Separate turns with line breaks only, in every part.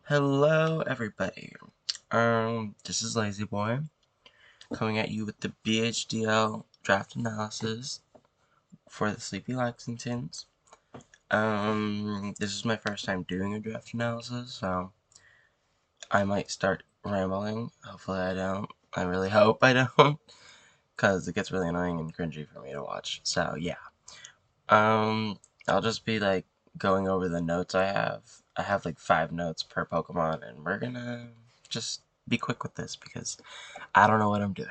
Hello, everybody. This is Lazy Boy coming at you with the BHDL draft analysis for the Sleepy Lexingtons. This is my first time doing a draft analysis, so I might start rambling. Hopefully, I don't. I really hope I don't, because it gets really annoying and cringy for me to watch. So, yeah. I'll just be going over the notes I have. I have like 5 notes per Pokemon, and we're gonna just be quick with this because I don't know what I'm doing.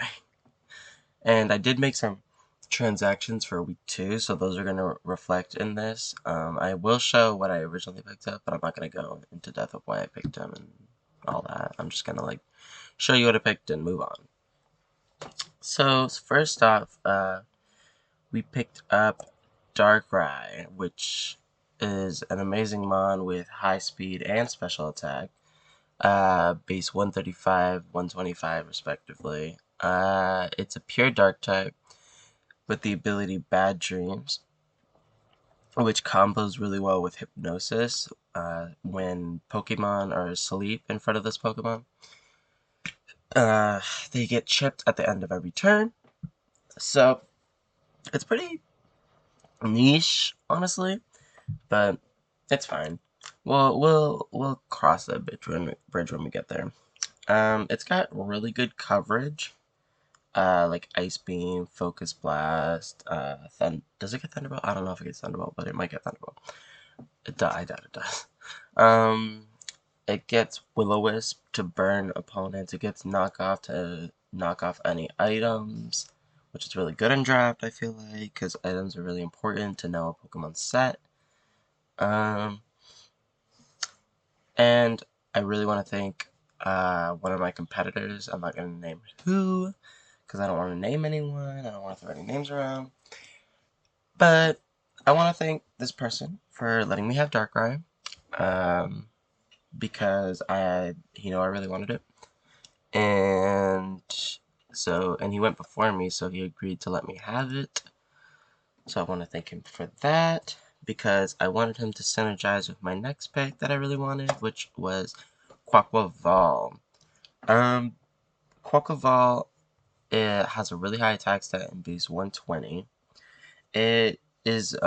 And I did make some transactions for week 2, so those are gonna reflect in this. I will show what I originally picked up, but I'm not gonna go into depth of why I picked them and all that. I'm just gonna show you what I picked and move on. So first off, we picked up Darkrai, which is an amazing mon with high speed and special attack. Base 135, 125 respectively. It's a pure dark type with the ability Bad Dreams, which combos really well with Hypnosis when Pokemon are asleep in front of this Pokemon. They get chipped at the end of every turn, so it's pretty niche, honestly, but it's fine. We'll cross that bridge when we get there. It's got really good coverage. Like Ice Beam, Focus Blast, does it get Thunderbolt? I don't know if it gets Thunderbolt, but it might get Thunderbolt. I doubt it does. It gets Will-O-Wisp to burn opponents. It gets Knockoff to knock off any items, which is really good in draft, I feel like, because items are really important to know a Pokemon set. And I really want to thank one of my competitors. I'm not going to name who, because I don't want to name anyone. I don't want to throw any names around. But I want to thank this person for letting me have Darkrai, because I really wanted it. And he went before me, so he agreed to let me have it. So I want to thank him for that, because I wanted him to synergize with my next pick that I really wanted, which was Quaquaval. Quaquaval, it has a really high attack stat in base 120. It is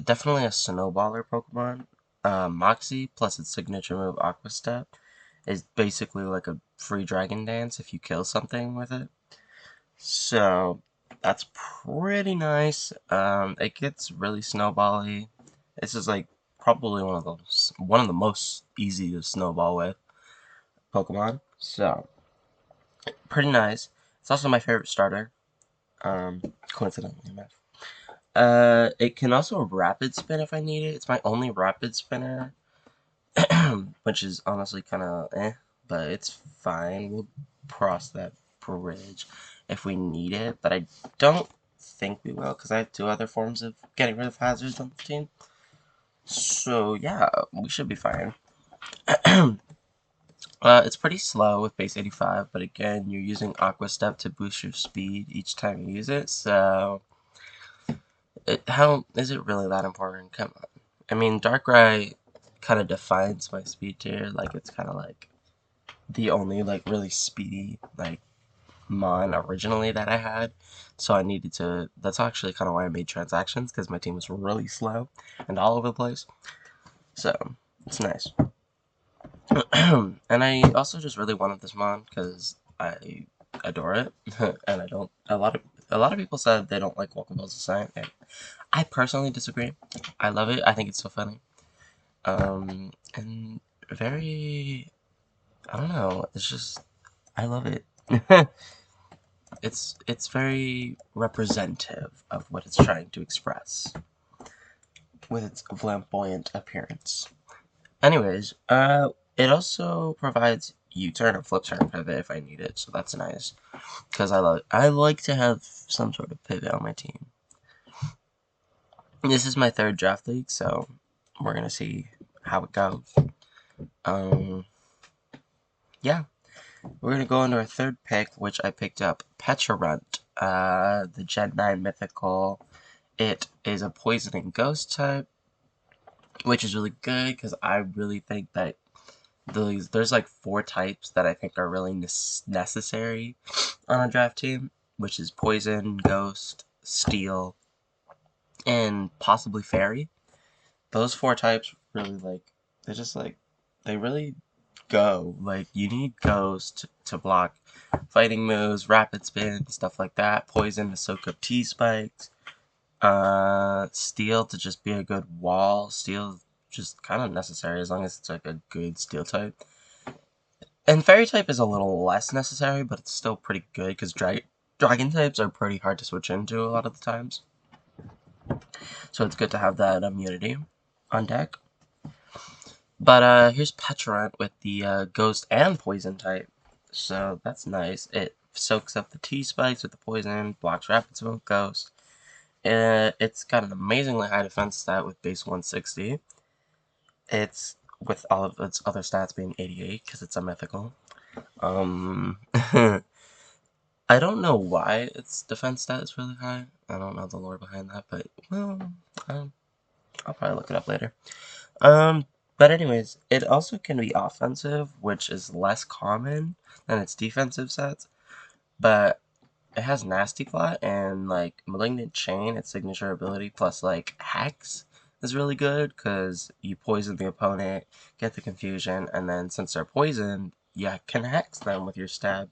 definitely a snowballer Pokemon. Moxie plus its signature move Aqua Step is basically like a free Dragon Dance if you kill something with it. So that's pretty nice. It gets really snowbally. This is like probably one of the most easy to snowball with Pokemon. So pretty nice. It's also my favorite starter. Coincidentally enough. It can also rapid spin if I need it. It's my only rapid spinner, which is honestly kind of but it's fine. We'll cross that bridge if we need it, but I don't think we will because I have 2 other forms of getting rid of hazards on the team. So yeah, we should be fine. It's pretty slow with base 85, but again, you're using Aqua Step to boost your speed each time you use it, so how is it really that important? Come on. I mean, Darkrai kind of defines my speed tier. Like, it's kind of like the only really speedy mon originally that I had. So I needed to. That's actually kind of why I made transactions, because my team was really slow and all over the place. So it's nice. And I also just really wanted this mon because I adore it, and I don't. A lot of people said they don't like Walkables design, and I personally disagree. I love it. I think it's so funny. And very, I don't know. It's just, I love it. It's very representative of what it's trying to express with its flamboyant appearance. Anyways, it also provides U-turn or flip turn pivot if I need it, so that's nice. Because I like to have some sort of pivot on my team. This is my 3rd draft league, so we're gonna see how it goes. Yeah, we're gonna go into our 3rd pick, which I picked up Pecharunt, the Gen 9 mythical. It is a poison and ghost type, which is really good because I really think that there's like 4 types that I think are really necessary on a draft team, which is Poison, Ghost, Steel, and possibly Fairy. Those 4 types really like they're just like they really go. Like you need Ghost to block fighting moves, rapid spin, stuff like that. Poison to soak up T spikes. Steel to just be a good wall. Steel just kind of necessary as long as it's like a good steel type. And fairy type is a little less necessary, but it's still pretty good because dragon types are pretty hard to switch into a lot of the times. So it's good to have that immunity on deck. But here's Petrant with the ghost and poison type. So that's nice. It soaks up the T-spikes with the poison, blocks rapid smoke ghost. It's got an amazingly high defense stat with base 160. It's with all of its other stats being 88 because it's a mythical. I don't know why its defense stat is really high. I don't know the lore behind that, but well, I'll probably look it up later. But anyways, it also can be offensive, which is less common than its defensive sets. But it has Nasty Plot and like Malignant Chain, its signature ability, plus like Hex is really good because you poison the opponent, get the confusion, and then since they're poisoned, you can hex them with your stab.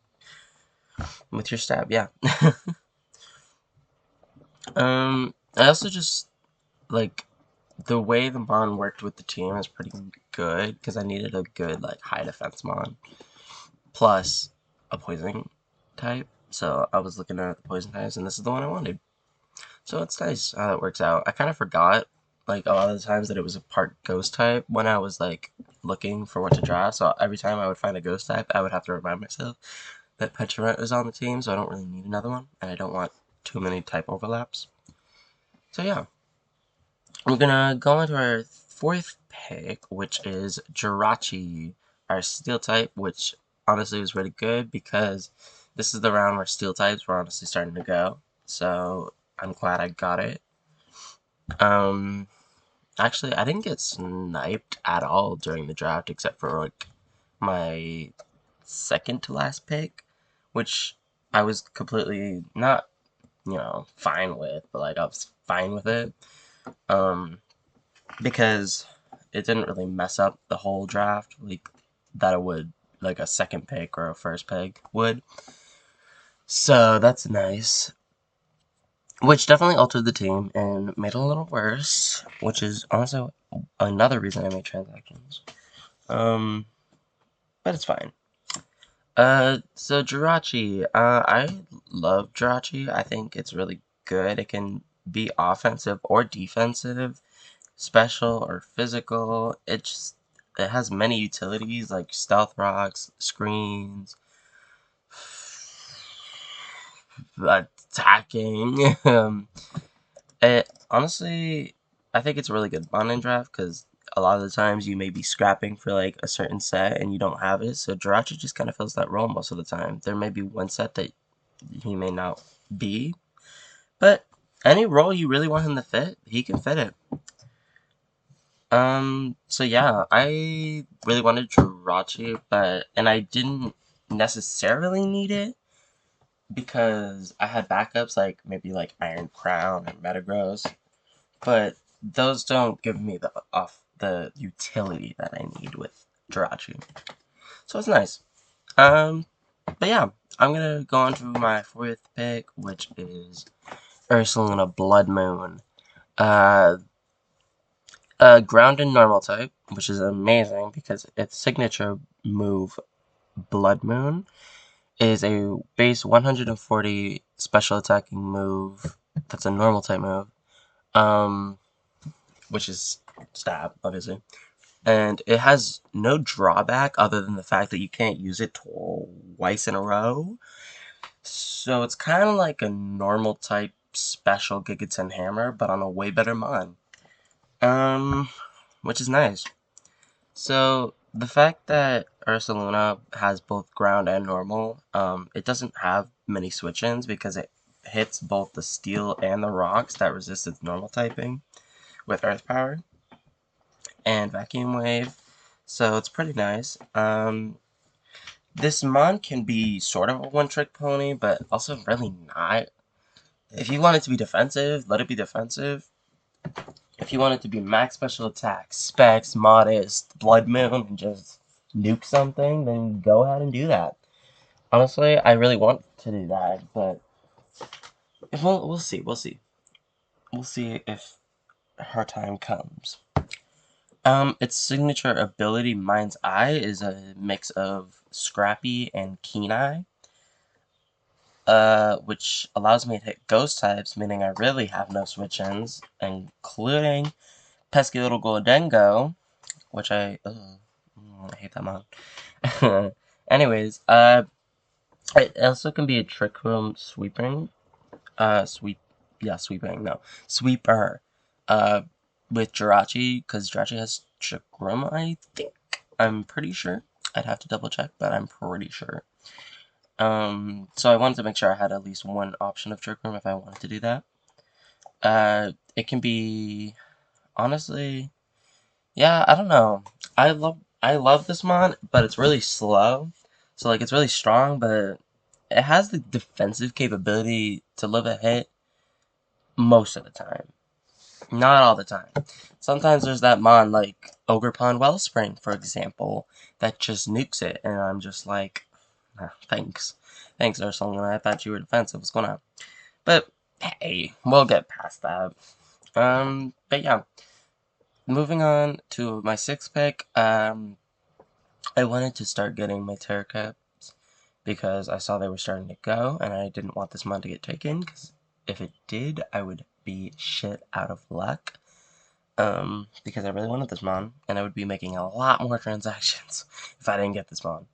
Yeah. I also just like the way the Mon worked with the team is pretty good because I needed a good like high defense Mon plus a poison type. So I was looking at the poison types, and this is the one I wanted. So it's nice how that works out. I kind of forgot like a lot of the times that it was a part ghost type when I was like looking for what to draft. So every time I would find a ghost type, I would have to remind myself that Petrant is on the team, so I don't really need another one, and I don't want too many type overlaps. So yeah, we're gonna go into our 4th pick, which is Jirachi, our steel type, which honestly was really good because this is the round where steel types were honestly starting to go. So I'm glad I got it. Actually, I didn't get sniped at all during the draft except for like my second to last pick, which I was completely not, fine with, but like I was fine with it. Because it didn't really mess up the whole draft like that it would like a second pick or a first pick would. So that's nice. Which definitely altered the team and made it a little worse, which is also another reason I made transactions. But it's fine. So Jirachi, I love Jirachi. I think it's really good. It can be offensive or defensive, special or physical. It has many utilities like stealth rocks, screens, attacking. Honestly, I think it's a really good bonding draft because a lot of the times you may be scrapping for like a certain set and you don't have it. So Jirachi just kind of fills that role most of the time. There may be one set that he may not be, but any role you really want him to fit, he can fit it. So yeah, I really wanted Jirachi, and I didn't necessarily need it because I had backups like maybe like Iron Crown and Metagross, but those don't give me the utility that I need with Jirachi. So it's nice. But yeah, I'm gonna go on to my 4th pick, which is Ursaluna Blood Moon. Uh, Ground and normal type, which is amazing because its signature move, Blood Moon, is a base 140 special attacking move. That's a normal type move. Which is stab, obviously. And it has no drawback other than the fact that you can't use it twice in a row. So it's kind of like a normal type special Gigaton Hammer, but on a way better mon. Which is nice. So the fact that Ursaluna has both ground and normal, it doesn't have many switch-ins because it hits both the steel and the rocks that resist its normal typing with earth power and vacuum wave. So it's pretty nice. This mon can be sort of a one-trick pony, but also really not. If you want it to be defensive, let it be defensive. If you want it to be max special attack, specs, modest, blood moon, and just nuke something, then go ahead and do that. Honestly, I really want to do that, but if we'll see, we'll see if her time comes. Its signature ability, Mind's Eye, is a mix of Scrappy and Keen Eye, which allows me to hit ghost types, meaning I really have no switch-ins, including Pesky Little Goldengo, which I hate that mod. Anyways, it also can be a Trick Room sweeping, sweeper, uh, with Jirachi, because Jirachi has Trick Room, I think. I'm pretty sure. I'd have to double check, but I'm pretty sure. So I wanted to make sure I had at least one option of Trick Room if I wanted to do that. It can be, honestly, yeah, I don't know. I love this mod, but it's really slow. So like it's really strong, but it has the defensive capability to live a hit most of the time. Not all the time. Sometimes there's that mon like Ogre Pond Wellspring, for example, that just nukes it, and I'm just like, thanks. Thanks, Ursula. I thought you were defensive. What's going on? But hey, we'll get past that. But yeah. Moving on to my sixth pick, I wanted to start getting my Terror Caps because I saw they were starting to go, and I didn't want this mon to get taken, because if it did, I would be shit out of luck. Because I really wanted this mon, and I would be making a lot more transactions if I didn't get this mon.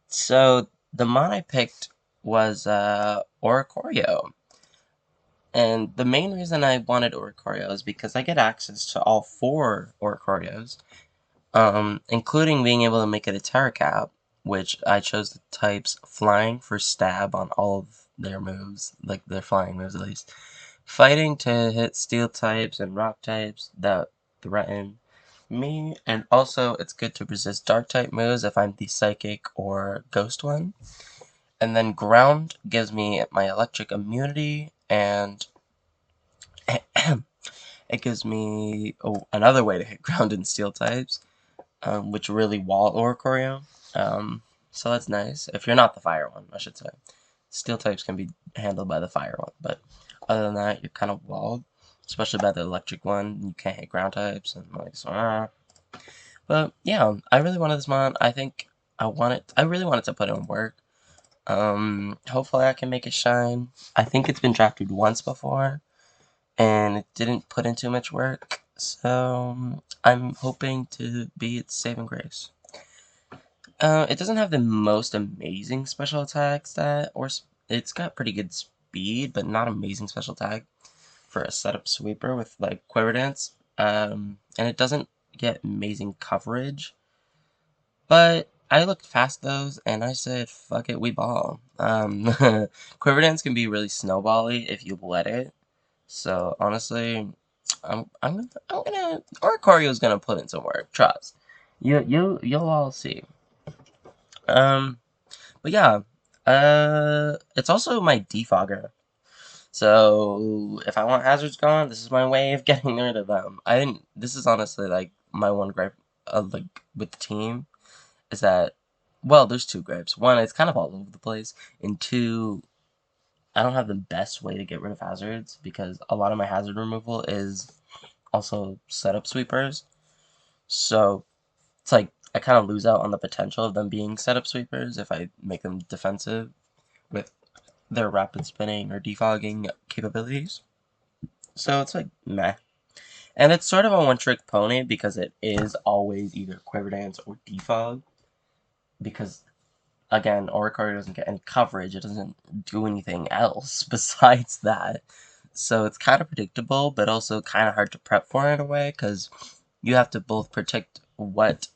So the mon I picked was, Oricorio. And the main reason I wanted Oricorio is because I get access to all 4 Oricorios, including being able to make it a Terra Cap, which I chose the types Flying for stab on all of their moves, like their flying moves at least. Fighting to hit Steel types and Rock types that threaten me, and also it's good to resist Dark type moves if I'm the Psychic or Ghost one. And then Ground gives me my Electric immunity, and it gives me another way to hit Ground and Steel types, which really wall Oricorio. So that's nice. If you're not the Fire one, I should say. Steel types can be handled by the Fire one, but other than that, you're kind of walled, especially by the Electric one. You can't hit Ground types, and like so. But yeah, I really wanted this mod. I think I really wanted to put in work. Hopefully I can make it shine. I think it's been drafted once before, and it didn't put in too much work, so I'm hoping to be its saving grace. It doesn't have the most amazing special attack stat, it's got pretty good speed, but not amazing special attack for a setup sweeper with like Quiver Dance. And it doesn't get amazing coverage, but I looked past those and I said, fuck it, we ball. Quiver Dance can be really snowbally if you let it. So honestly, Oricorio's gonna put in some work. Trust. You'll all see. But yeah, it's also my defogger. So if I want hazards gone, this is my way of getting rid of them. This is honestly like my one gripe, like with the team, is that, well, there's 2 gripes. One, it's kind of all over the place, and 2, I don't have the best way to get rid of hazards because a lot of my hazard removal is also setup sweepers. So it's like I kind of lose out on the potential of them being setup sweepers if I make them defensive with their rapid spinning or defogging capabilities. So it's like meh. And it's sort of a one-trick pony because it is always either Quiver Dance or defog. Because again, Oricorio doesn't get any coverage, it doesn't do anything else besides that. So it's kind of predictable, but also kind of hard to prep for in a way, because you have to both predict what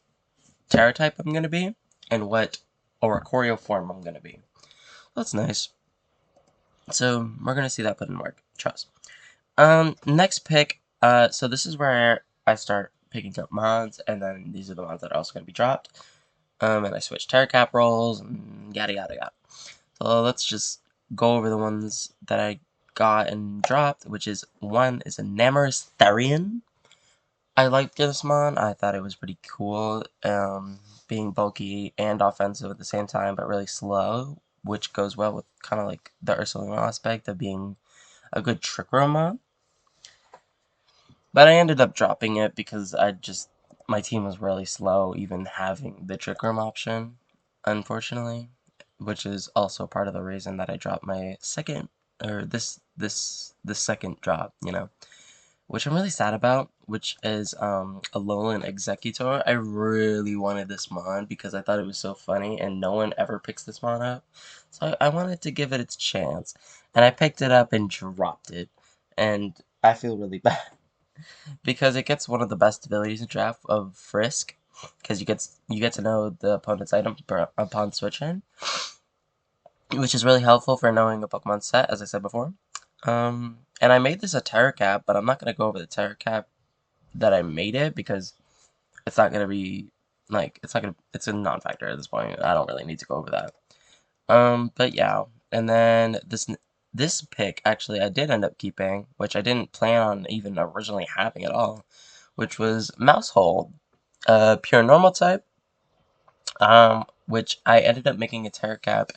Terra type I'm going to be, and what Oricorio form I'm going to be. That's nice. So we're going to see that put in work, trust. Next pick, so this is where I start picking up mods, and then these are the mods that are also going to be dropped. And I switched Terra Cap rolls, and yada yada yada. So let's just go over the ones that I got and dropped, which is one is a Namorous Therian. I liked this mod. I thought it was pretty cool, being bulky and offensive at the same time, but really slow, which goes well with kind of like the Ursulino aspect of being a good trick room mod. But I ended up dropping it because my team was really slow, even having the trick room option, unfortunately, which is also part of the reason that I dropped my second, or this second drop, which I'm really sad about, which is Alolan Executor. I really wanted this mod because I thought it was so funny, and no one ever picks this mod up. So I wanted to give it its chance, and I picked it up and dropped it, and I feel really bad because it gets one of the best abilities in draft of Frisk, because you get to know the opponent's item upon switching, which is really helpful for knowing a Pokemon set, as I said before. And I made this a Terra Cap, but I'm not gonna go over the Terra Cap that I made it because it's not gonna be like it's a non-factor at this point. I don't really need to go over that. But yeah, and then this pick actually I did end up keeping, which I didn't plan on even originally having at all, which was Mousehold, pure normal type, which I ended up making a Terra Cap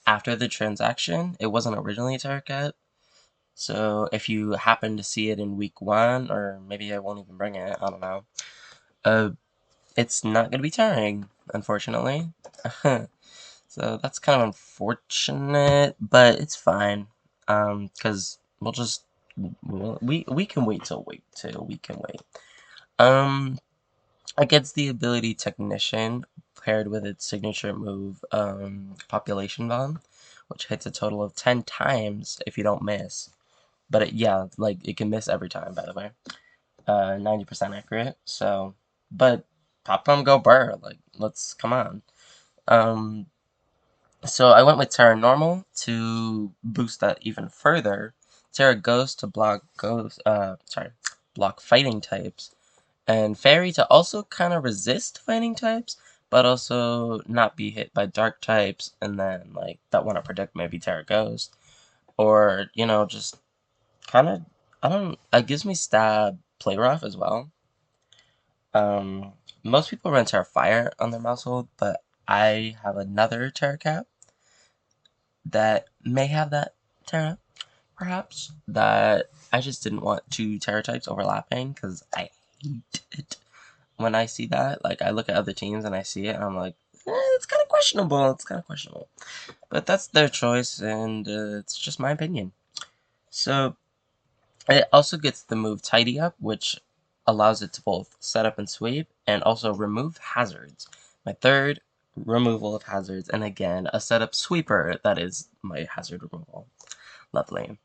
after the transaction. It wasn't originally a Terra Cap, so if you happen to see it in week 1, or maybe I won't even bring it, I don't know, it's not going to be Terring, unfortunately. So that's kind of unfortunate, but it's fine, because we can wait till week 2, we can wait. It gets the ability Technician paired with its signature move, Population Bomb, which hits a total of 10 times if you don't miss. But it can miss every time, by the way. 90% accurate, so, but Pop Bomb go burr, come on. So I went with Terra Normal to boost that even further. Terra Ghost to block fighting types, and Fairy to also kind of resist fighting types, but also not be hit by dark types, and then that want to predict maybe Terra Ghost, or just kind of it gives me stab play rough as well. Most people run Terra Fire on their Mousehold, but I have another Terra Cap that may have that Terra, perhaps, that I just didn't want two Terra types overlapping, because I hate it when I see that. I look at other teams and I see it, and I'm like, it's kind of questionable, But that's their choice, and it's just my opinion. So, it also gets the move Tidy Up, which allows it to both set up and sweep, and also remove hazards. My third removal of hazards, and again, a setup sweeper that is my hazard removal. Lovely.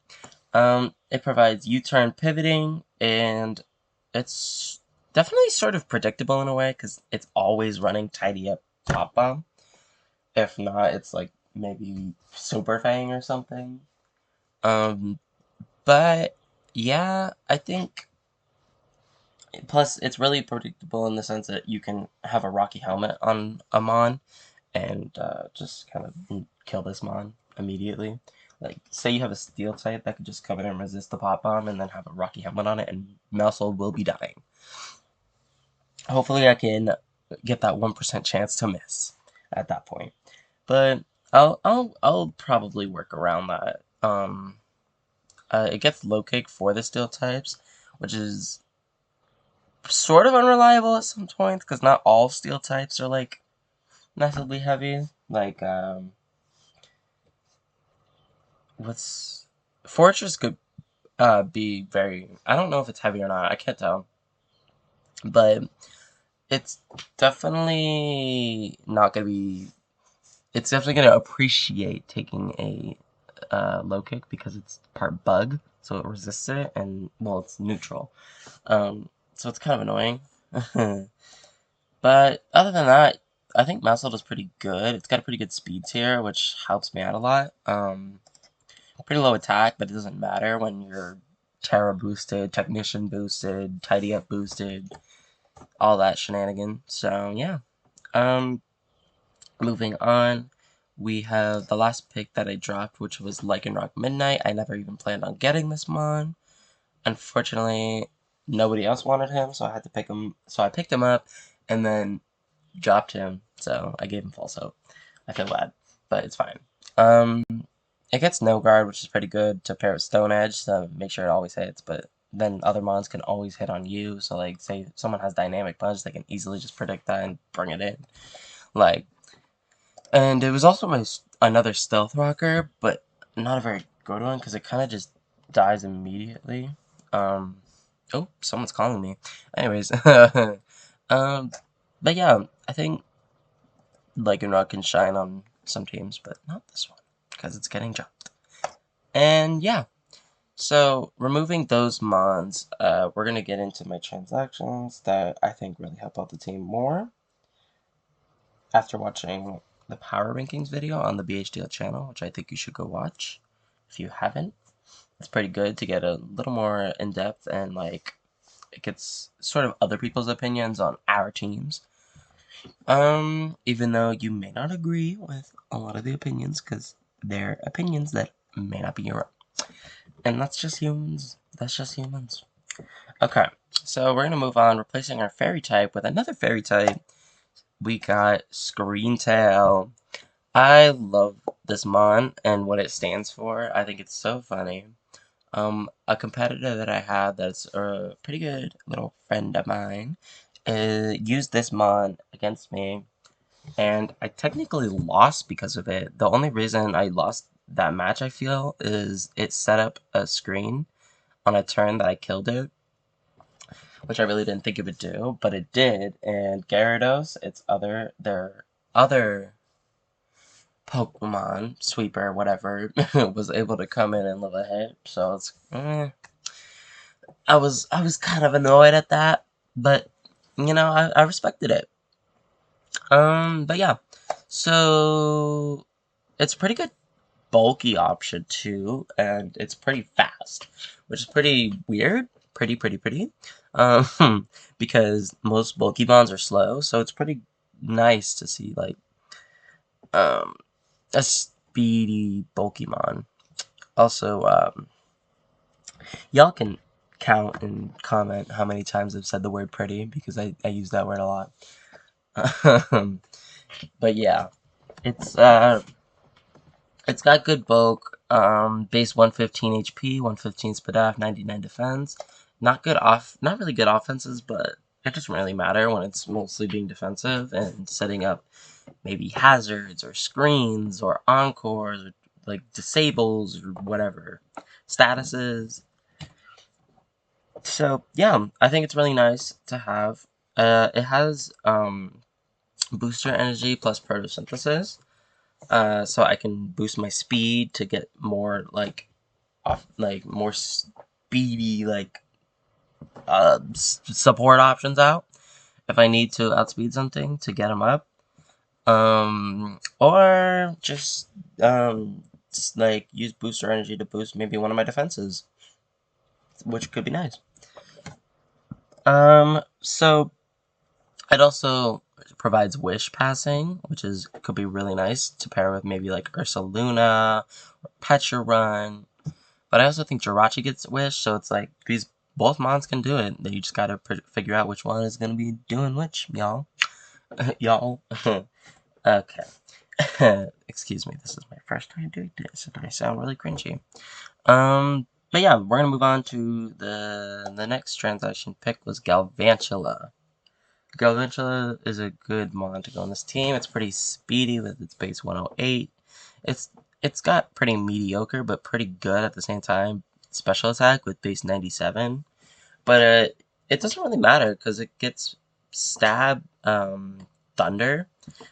It provides U-turn pivoting, and it's definitely sort of predictable in a way, because it's always running Tidy Up Pop Bomb. If not, it's maybe Super Fang or something. But yeah, I think. Plus, it's really predictable in the sense that you can have a Rocky Helmet on a Mon, and just kind of kill this Mon immediately. Say you have a Steel type that could just come in and resist the Pop Bomb, and then have a Rocky Helmet on it, and Mousehold will be dying. Hopefully I can get that 1% chance to miss at that point. But I'll probably work around that. It gets low kick for the Steel types, which is sort of unreliable at some points, because not all Steel types are massively heavy. What's Fortress could be very. I don't know if it's heavy or not. I can't tell, but it's definitely not gonna be. It's definitely gonna appreciate taking a low kick, because it's part bug, so it resists it, and well, it's neutral. So it's kind of annoying. But other than that, I think Mousehold is pretty good. It's got a pretty good speed tier, which helps me out a lot. Pretty low attack, but it doesn't matter when you're Terra boosted, Technician boosted, Tidy Up boosted. all that shenanigan. So yeah. Moving on, we have the last pick that I dropped, which was Lycanroc Midnight. I never even planned on getting this mon. Unfortunately, nobody else wanted him, so I had to pick him. So I picked him up, and then dropped him. So I gave him false hope. I feel bad, but it's fine. It gets no guard, which is pretty good to pair with Stone Edge, so make sure it always hits. But then other mons can always hit on you. So like, say someone has Dynamic Punch, they can easily just predict that and bring it in. Like, and it was also another Stealth Rocker, but not a very good one because it kind of just dies immediately. Oh, someone's calling me. Anyways, but yeah, I think Lycanroc can shine on some teams, but not this one because it's getting jumped. And yeah, so removing those mons, we're gonna get into my transactions that I think really help out the team more. After watching the power rankings video on the BHDL channel, which I think you should go watch if you haven't. It's pretty good to get a little more in depth and like it gets sort of other people's opinions on our teams. Even though you may not agree with a lot of the opinions, because they're opinions that may not be your own. And that's just humans. That's just humans. Okay, so we're gonna move on, replacing our fairy type with another fairy type. We got Screen Tail. I love this mon and what it stands for. I think it's so funny. A competitor that I have that's a pretty good little friend of mine used this mon against me, and I technically lost because of it. The only reason I lost that match, I feel, is it set up a screen on a turn that I killed it, which I really didn't think it would do, but it did, and Gyarados, their other Pokemon, Sweeper, whatever, was able to come in and live a hit, so it's, I was kind of annoyed at that, but, you know, I respected it. But yeah, so, it's a pretty good bulky option too, and it's pretty fast, which is pretty weird, pretty, because most bulky bonds are slow, so it's pretty nice to see, like, a speedy Pokemon. Also, y'all can count and comment how many times I've said the word pretty, because I use that word a lot. But yeah, it's got good bulk, base 115 HP, 115 Spadaf, 99 defense. Not really good offenses, but it doesn't really matter when it's mostly being defensive and setting up maybe hazards or screens or encores or like disables or whatever statuses. So yeah, I think it's really nice to have. It has booster energy plus photosynthesis, so I can boost my speed to get more more speedy support options out if I need to outspeed something to get them up. Or just like use booster energy to boost maybe one of my defenses, which could be nice. So it also provides wish passing, which could be really nice to pair with maybe like Ursaluna or Petrarun. But I also think Jirachi gets wish, so it's like both mons can do it. You just gotta figure out which one is gonna be doing which, y'all. Y'all. Okay. Excuse me, this is my first time doing this, and I sound really cringy. But yeah, we're gonna move on to the next transaction pick was Galvantula. Galvantula is a good mon to go on this team. It's pretty speedy with its base 108. It's got pretty mediocre but pretty good at the same time special attack with base 97. But it doesn't really matter because it gets stab thunder,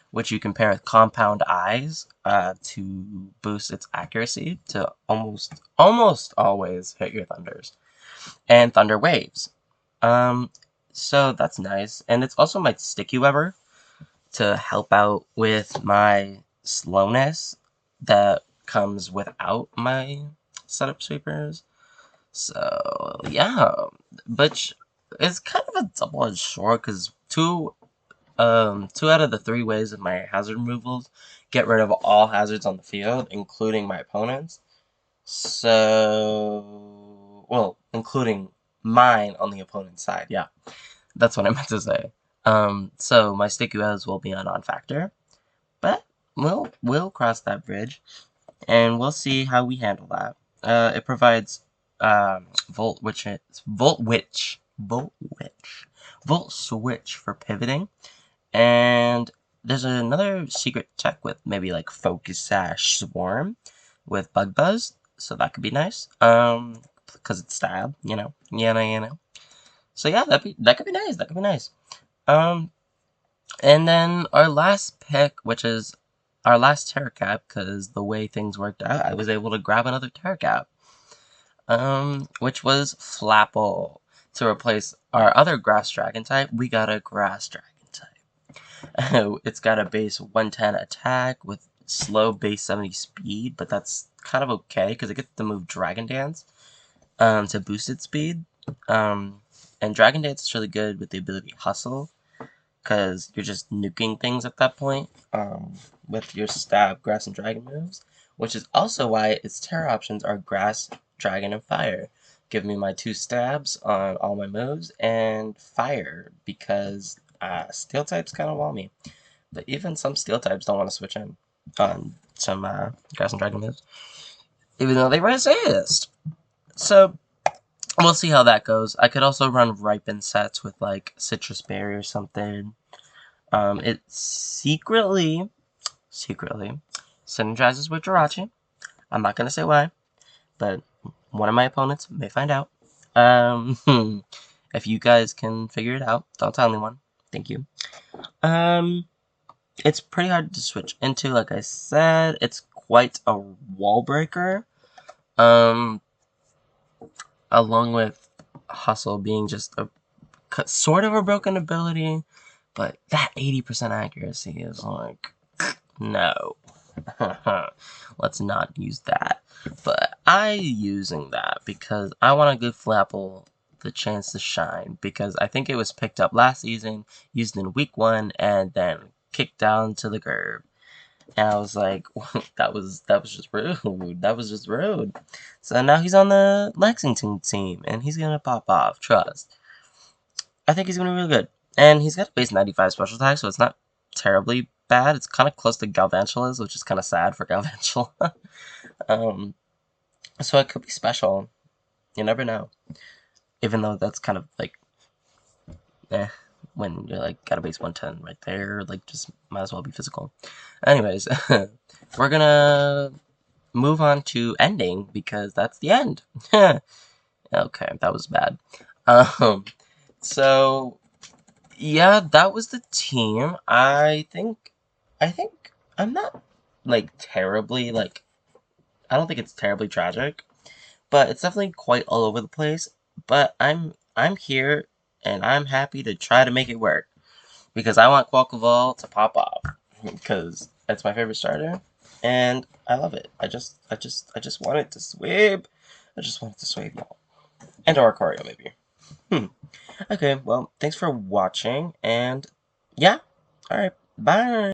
which you can pair with compound eyes to boost its accuracy to almost always hit your thunders, and thunder waves. So that's nice, and it's also my sticky weber to help out with my slowness that comes without my setup sweepers. So yeah, but it's kind of a double-edged sword because two out of the three ways of my hazard removals get rid of all hazards on the field, including my opponents. So, well, including mine on the opponent's side. Yeah, that's what I meant to say. So my sticky webs will be a non-factor, but we'll cross that bridge, and we'll see how we handle that. It provides volt switch for pivoting, and there's another secret tech with maybe like Focus Sash Swarm with Bug Buzz, so that could be nice. Because it's stab, you know. So yeah, that could be nice. That could be nice. And then our last pick, which is our last Terracap, because the way things worked out, I was able to grab another Terracap. Which was Flapple. To replace our other Grass Dragon type, we got a Grass Dragon type. It's got a base 110 attack with slow base 70 speed, but that's kind of okay because it gets to move Dragon Dance to boost its speed. And Dragon Dance is really good with the ability Hustle because you're just nuking things at that point with your stab, grass, and dragon moves, which is also why its terror options are grass, dragon, and fire. Give me my 2 stabs on all my moves, and fire, because steel types kind of wall me. But even some steel types don't want to switch in on some grass and dragon moves, even though they resist. So we'll see how that goes. I could also run ripen sets with like citrus berry or something. It secretly synergizes with Jirachi. I'm not gonna say why, but one of my opponents may find out. If you guys can figure it out, don't tell anyone. Thank you. It's pretty hard to switch into, like I said. It's quite a wall breaker. Along with Hustle being just a sort of a broken ability, but that 80% accuracy is like, no. Let's not use that. But I using that because I want to give Flapple the chance to shine, because I think it was picked up last season, used in week 1, and then kicked down to the curb. And I was like, that was just rude. That was just rude. So now he's on the Lexington team, and he's gonna pop off. Trust. I think he's gonna be really good. And he's got a base 95 special attack, so it's not terribly bad. It's kind of close to Galvantula's, which is kind of sad for Galvantula. So it could be special. You never know. Even though that's kind of like, when you're like got a base 110 right there, like just might as well be physical. Anyways, we're gonna move on to ending because that's the end. Okay, that was bad. So yeah, that was the team. I think I'm not like terribly like, I don't think it's terribly tragic, but it's definitely quite all over the place. But I'm here, and I'm happy to try to make it work because I want Quackleval to pop off because it's my favorite starter, and I love it. I just want it to sweep. I just want it to sweep, y'all, and Oricorio maybe. Okay, well, thanks for watching, and yeah, all right, bye.